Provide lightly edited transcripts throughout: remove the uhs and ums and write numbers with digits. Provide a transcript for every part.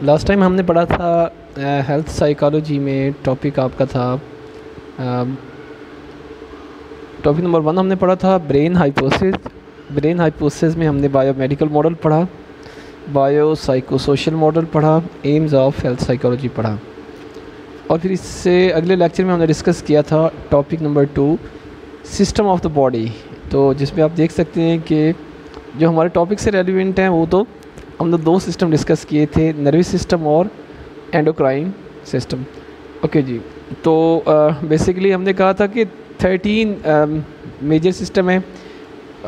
Last time हमने पढ़ा था हेल्थ साइकोलॉजी में, टॉपिक आपका था टॉपिक नंबर 1 हमने पढ़ा था ब्रेन हाइपोसिस। ब्रेन हाइपोसिस में हमने बायोमेडिकल मॉडल पढ़ा, बायो साइकोसोशल मॉडल पढ़ा, एम्स ऑफ हेल्थ साइकोलॉजी पढ़ा। और फिर इससे अगले लेक्चर में हमने डिस्कस किया था topic number 2 system of the body. तो जिसमें आप देख सकते हैं कि जो हमारे टॉपिक से रेलिवेंट हैं वो तो हमने 2 सिस्टम डिस्कस किए थे, नर्वस सिस्टम और एंडोक्राइन सिस्टम। ओके जी, तो बेसिकली हमने कहा था कि 13 मेजर सिस्टम है,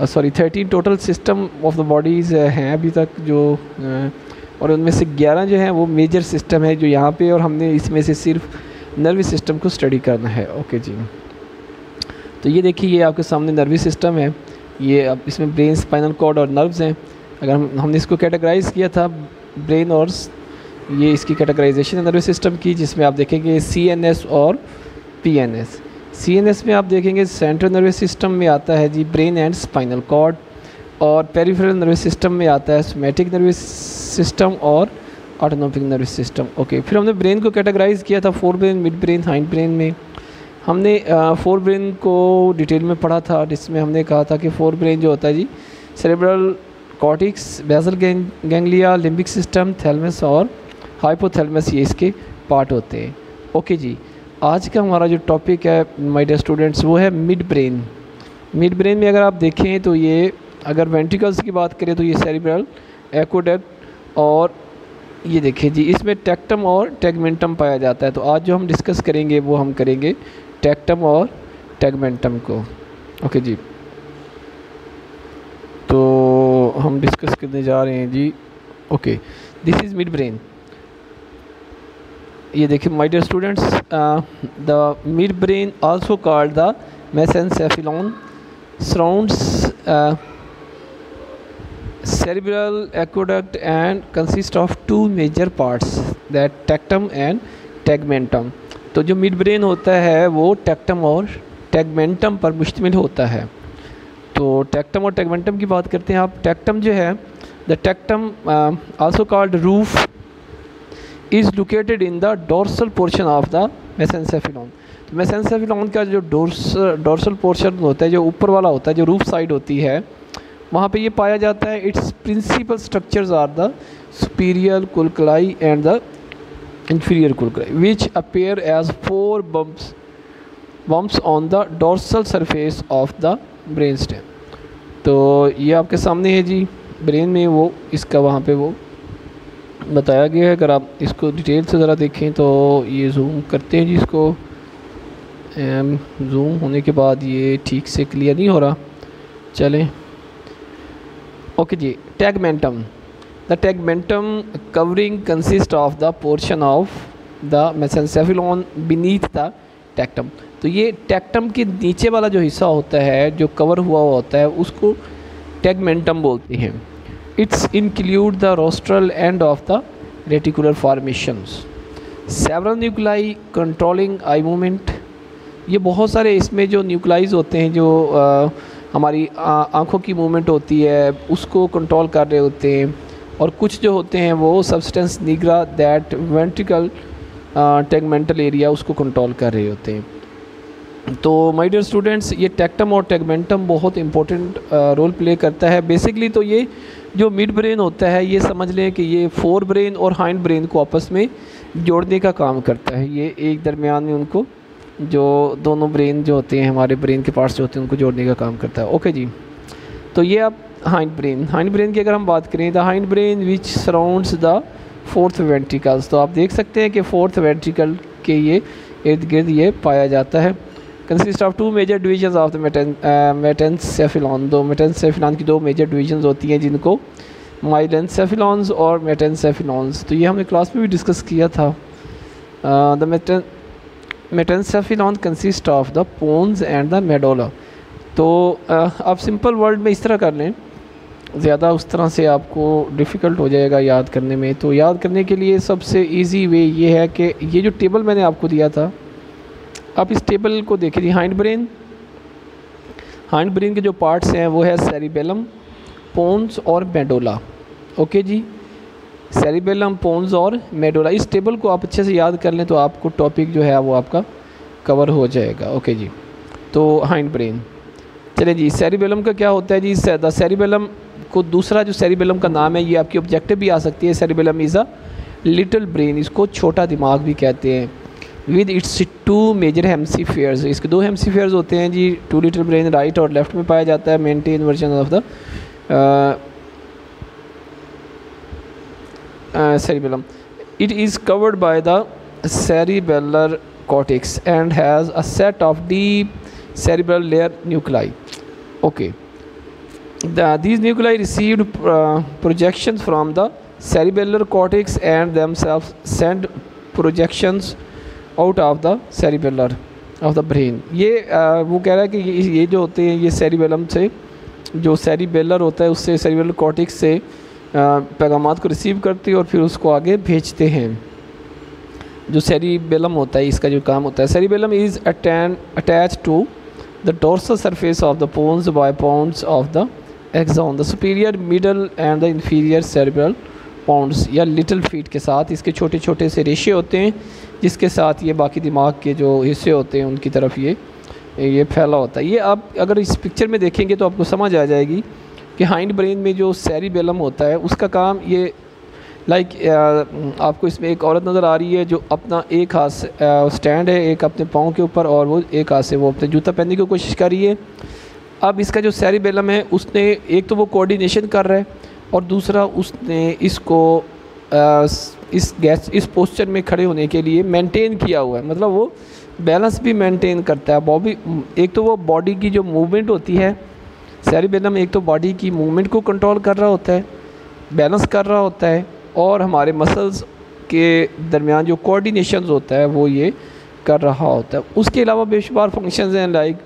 13 total system of the bodies हैं अभी तक जो और उनमें से 11 जो हैं वो मेजर सिस्टम है जो यहाँ पे, और हमने इसमें से सिर्फ नर्वस सिस्टम को स्टडी करना है। ओके जी, तो ये देखिए ये आपके सामने नर्वस सिस्टम है, ये अब इसमें ब्रेन, स्पाइनल कॉर्ड और नर्व्स हैं। अगर हमने इसको कैटेगराइज़ किया था ब्रेन, और ये इसकी कैटेगराइजेशन है नर्वस सिस्टम की, जिसमें आप देखेंगे CNS और PNS। CNS में आप देखेंगे सेंट्रल नर्वस सिस्टम में आता है जी ब्रेन एंड स्पाइनल कॉर्ड, और पेरिफेरल नर्वस सिस्टम में आता है सोमैटिक नर्वस सिस्टम और ऑटोनोमिक नर्वस सिस्टम। ओके, फिर हमने ब्रेन को कैटेगराइज़ किया था fore brain, mid brain, hind brain में। हमने फोर ब्रेन को डिटेल में पढ़ा था, जिसमें हमने कहा था कि फोर ब्रेन जो होता है जी cerebral cortex, basal ganglia, limbic system, thalamus और हाइपोथैलेमस, ये इसके पार्ट होते हैं। ओके जी, आज का हमारा जो टॉपिक है माय डियर स्टूडेंट्स वो है मिड ब्रेन। मिड ब्रेन में अगर आप देखें तो ये, अगर वेंट्रिकल्स की बात करें तो ये सेरेब्रल, एक्वेडक्ट, और ये देखें जी इसमें टेक्टम और टेगमेंटम पाया जाता है। तो आज जो हम डिस्कस करेंगे वो हम करेंगे टेक्टम और टेगमेंटम को। ओके जी, तो हम डिस्कस करने जा रहे हैं जी। Okay, this is mid brain. ये देखिए my dear students, the mid brain also called the mesencephalon surrounds cerebral aqueduct and consists of 2 major parts, that tectum and tegmentum। तो जो मिड ब्रेन होता है वो टेक्टम और टेगमेंटम पर मुश्तमिल होता है। तो टेक्टम और टेगमेंटम की बात करते हैं आप। टेक्टम जो है, the tectum also called roof is located in the dorsal portion of the mesencephalon. तो मेसेनसेफेलॉन का जो डोर्सल पोर्शन होता है, जो ऊपर वाला होता है, जो रूफ साइड होती है, वहाँ पे ये पाया जाता है। Its principal structures are the superior colliculi and the inferior colliculi which appear as 4 bumps on the dorsal surface of the brain stem. तो ये आपके सामने है जी ब्रेन में, वो इसका वहाँ पे वो बताया गया है। अगर आप इसको डिटेल से ज़रा देखें तो ये जूम करते हैं जी, इसको जूम होने के बाद ये ठीक से क्लियर नहीं हो रहा, चलें। ओके जी, tegmentum. The tegmentum covering consist of the portion of the mesencephalon beneath the tectum. तो ये टेक्टम के नीचे वाला जो हिस्सा होता है, जो कवर हुआ होता है, उसको टेगमेंटम बोलते हैं। It's include the rostral end of the reticular formations, several nuclei controlling eye movement. ये बहुत सारे इसमें जो न्यूक्लाइज होते हैं, जो हमारी आँखों की मूवमेंट होती है उसको कंट्रोल कर रहे होते हैं, और कुछ जो होते हैं वो substance nigra that ventricle tegmental area उसको कंट्रोल कर रहे होते हैं। तो माय डियर स्टूडेंट्स, ये टेक्टम और टेगमेंटम बहुत इंपॉर्टेंट रोल प्ले करता है। बेसिकली तो ये जो मिड ब्रेन होता है, ये समझ लें कि ये फोर ब्रेन और हाइंड ब्रेन को आपस में जोड़ने का काम करता है। ये एक दरमियान में उनको, जो दोनों ब्रेन जो होते हैं, हमारे ब्रेन के पार्ट्स जो होते हैं, उनको जोड़ने का काम करता है। ओके जी, तो ये अब हाइंड ब्रेन की अगर हम बात करें, the hind brain which surrounds the 4th ventricles. तो आप देख सकते हैं कि 4th वेंट्रिकल के ये इर्द गिर्द ये पाया जाता है। Consist of 2 major divisions of the metencephalon. दो मेटेनसेफेलॉन की 2 मेजर डिविजन्स होती हैं, जिनको माइलेनसेफेलॉन्स और मेटेनसेफेलॉन्स। तो ये हमने क्लास में भी डिस्कस किया था। The metencephalon consist of the pons and the medulla. तो आप सिंपल वर्ड में इस तरह कर लें, ज़्यादा उस तरह से आपको डिफ़िकल्ट हो जाएगा याद करने में। तो याद करने के लिए सबसे इजी वे ये है कि ये जो टेबल मैंने आपको दिया था, आप इस टेबल को देखिए। हाइंड ब्रेन के जो पार्ट्स हैं वो है सेरिबेलम, पोन्स और मेडोला। ओके जी, सेरिबेलम, पोन्स और मेडुला। इस टेबल को आप अच्छे से याद कर लें तो आपको टॉपिक जो है वो आपका कवर हो जाएगा। ओके जी, तो हाइंड ब्रेन। चलिए जी, सेरिबेलम का क्या होता है जी? द सेरिबेलम को दूसरा जो सेरिबेलम का नाम है, ये आपकी ऑब्जेक्टिव भी आ सकती है, cerebellum is a little brain, इसको छोटा दिमाग भी कहते हैं। विद इट्स 2 मेजर हेमसीफेयर्स, इसके 2 हेमसीफेयर्स होते हैं जी। 2 लिटिल ब्रेन राइट और लेफ्ट में पाया जाता है। Maintain version of the cerebellum. It is covered by the cerebellar cortex and has a set of deep cerebral layer nuclei. Okay. These nuclei received projections from the cerebellar cortex and themselves send projections out of the cerebellar of the brain. ये वो कह रहा है कि ये जो होते हैं ये cerebellum से, जो cerebellar होता है उससे, cerebellar cortex से पैगामात को रिसीव करती है और फिर उसको आगे भेजते हैं। जो सेरिबेलम होता है इसका जो काम होता है, cerebellum is attach to the dorsal surface of the pons by ponds of the axon, the superior, middle and the inferior cerebral ponds, या लिटिल फीट के साथ इसके छोटे छोटे से रेशे होते हैं जिसके साथ ये बाकी दिमाग के जो हिस्से होते हैं उनकी तरफ ये फैला होता है। ये आप अगर इस पिक्चर में देखेंगे तो आपको समझ आ जाएगी कि हाइंड ब्रेन में जो सेरिबेलम होता है उसका काम ये आपको इसमें एक औरत नज़र आ रही है जो अपना एक हाथ स्टैंड है एक अपने पाँव के ऊपर और वो एक हाथ से वो अपने जूता पहनने की कोशिश कर रही है। अब इसका जो सेरिबेलम है उसने एक तो वो कोऑर्डिनेशन कर रहा है और दूसरा उसने इसको इस पोस्चर में खड़े होने के लिए मेंटेन किया हुआ है, मतलब वो बैलेंस भी मेंटेन करता है। बॉडी एक तो वो बॉडी की जो मूवमेंट होती है, सेरिबेलम एक तो बॉडी की मूवमेंट को कंट्रोल कर रहा होता है, बैलेंस कर रहा होता है, और हमारे मसल्स के दरमियान जो कोऑर्डिनेशन होता है वो ये कर रहा होता है। उसके अलावा बेशुमार फंक्शंस हैं लाइक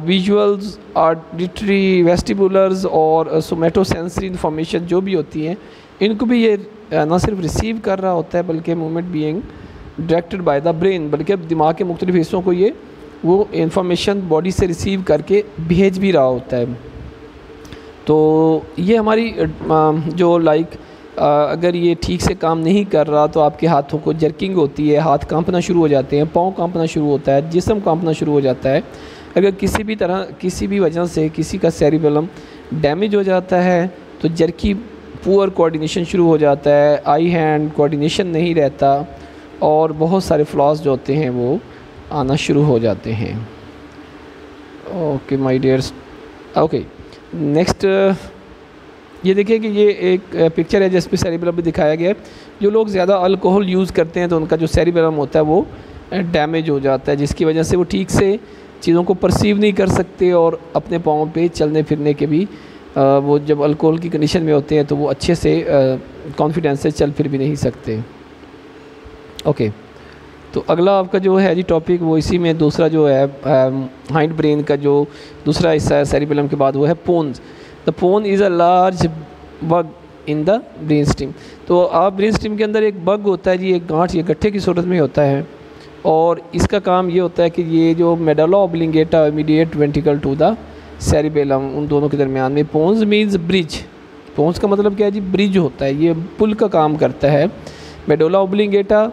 विजुअल्स, ऑडिटरी, वेस्टिबुलर्स और सोमेटोसेंसरी इंफॉर्मेशन जो भी होती हैं इनको भी ये ना सिर्फ रिसीव कर रहा होता है बल्कि movement being directed by the brain, बल्कि दिमाग के मुख्तलिफ हिस्सों को ये वो इंफॉर्मेशन बॉडी से रिसीव करके भेज भी रहा होता है। तो ये हमारी जो अगर ये ठीक से काम नहीं कर रहा तो आपके हाथों को जर्किंग होती है, हाथ कांपना शुरू हो जाते हैं, पाँव कांपना शुरू होता है, जिस्म कांपना शुरू हो जाता है। अगर किसी भी वजह से किसी का सेरिबेलम डैमेज हो जाता है तो जर्की, पुअर कोऑर्डिनेशन शुरू हो जाता है, आई हैंड कोऑर्डिनेशन नहीं रहता और बहुत सारे फ्लॉज जो होते हैं वो आना शुरू हो जाते हैं। Okay my dears, okay next ये देखिए कि ये एक पिक्चर है जिसमें सेरिबेलम भी दिखाया गया है। जो लोग ज़्यादा अल्कोहल यूज़ करते हैं तो उनका जो सेरिबेलम होता है वो डैमेज हो जाता है, जिसकी वजह से वो ठीक से चीज़ों को परसीव नहीं कर सकते और अपने पाँव पे चलने फिरने के भी वो जब अल्कोहल की कंडीशन में होते हैं तो वो अच्छे से कॉन्फिडेंस से चल फिर भी नहीं सकते। ओके, तो अगला आपका जो है जी टॉपिक वो इसी में दूसरा जो है हाइंड ब्रेन का जो दूसरा हिस्सा है सेरिबेलम के बाद वो है pons. The pons is a large बग इन द ब्रेन स्टीम। तो आप ब्रेन स्टीम के अंदर एक बग होता है जी, एक गांठ या गट्ठे की सूरत में होता है और इसका काम ये होता है कि ये जो medulla oblongata immediate ventricle to the cerebellum, उन दोनों के दरमियान में पोन्स मीन्स ब्रिज। पोन्स का मतलब क्या है जी? ब्रिज होता है, ये पुल का काम करता है। मेडुला ऑब्लिंगेटा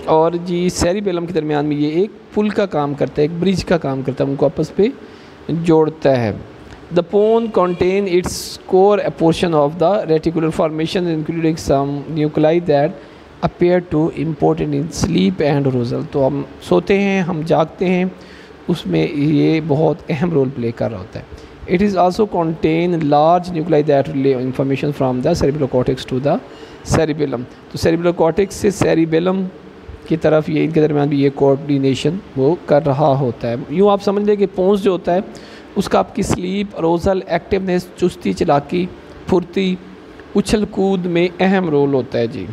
और जी सेरिबेलम के दरमियान में ये एक पुल का काम करता है, एक ब्रिज का काम करता है, उनको आपस पे जोड़ता है। The pons contain its core a portion of the reticular formation including some nuclei that appear to important in sleep and arousal। तो हम सोते हैं, हम जागते हैं, उसमें ये बहुत अहम रोल प्ले कर रहा होता है। It is also contain large nuclei that relay information from the cerebral cortex to the cerebellum। तो cerebral cortex से cerebellum की तरफ ये इनके दरमियान भी ये कोऑर्डिनेशन वो कर रहा होता है। यूँ आप समझ लें कि पोन्स जो होता है उसका आपकी स्लीप, अरोजल, एक्टिवनेस, चुस्ती, चलाकी, फुर्ती, उछल कूद में अहम रोल होता है जी।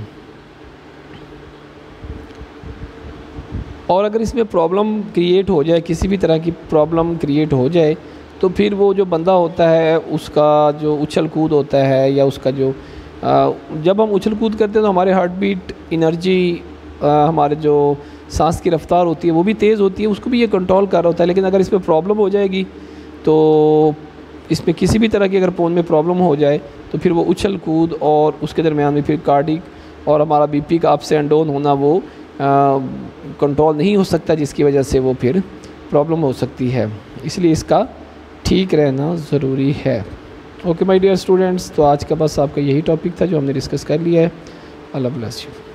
और अगर इसमें प्रॉब्लम क्रिएट हो जाए, किसी भी तरह की प्रॉब्लम क्रिएट हो जाए तो फिर वो जो बंदा होता है उसका जो उछल कूद होता है या उसका जो जब हम उछल कूद करते हैं तो हमारे हार्ट बीट, एनर्जी, हमारे जो सांस की रफ्तार होती है वो भी तेज़ होती है, उसको भी ये कंट्रोल कर रहा होता है। लेकिन अगर इसमें प्रॉब्लम हो जाएगी तो इसमें किसी भी तरह की अगर पोन में प्रॉब्लम हो जाए तो फिर वो उछल कूद और उसके दरमियान में फिर कार्डिक और हमारा बीपी का अप्स एंड डाउन होना वो कंट्रोल नहीं हो सकता, जिसकी वजह से वो फिर प्रॉब्लम हो सकती है। इसलिए इसका ठीक रहना ज़रूरी है। ओके माय डियर स्टूडेंट्स, तो आज का बस आपका यही टॉपिक था जो हमने डिस्कस कर लिया है। अल्लाह ब्लेस यू।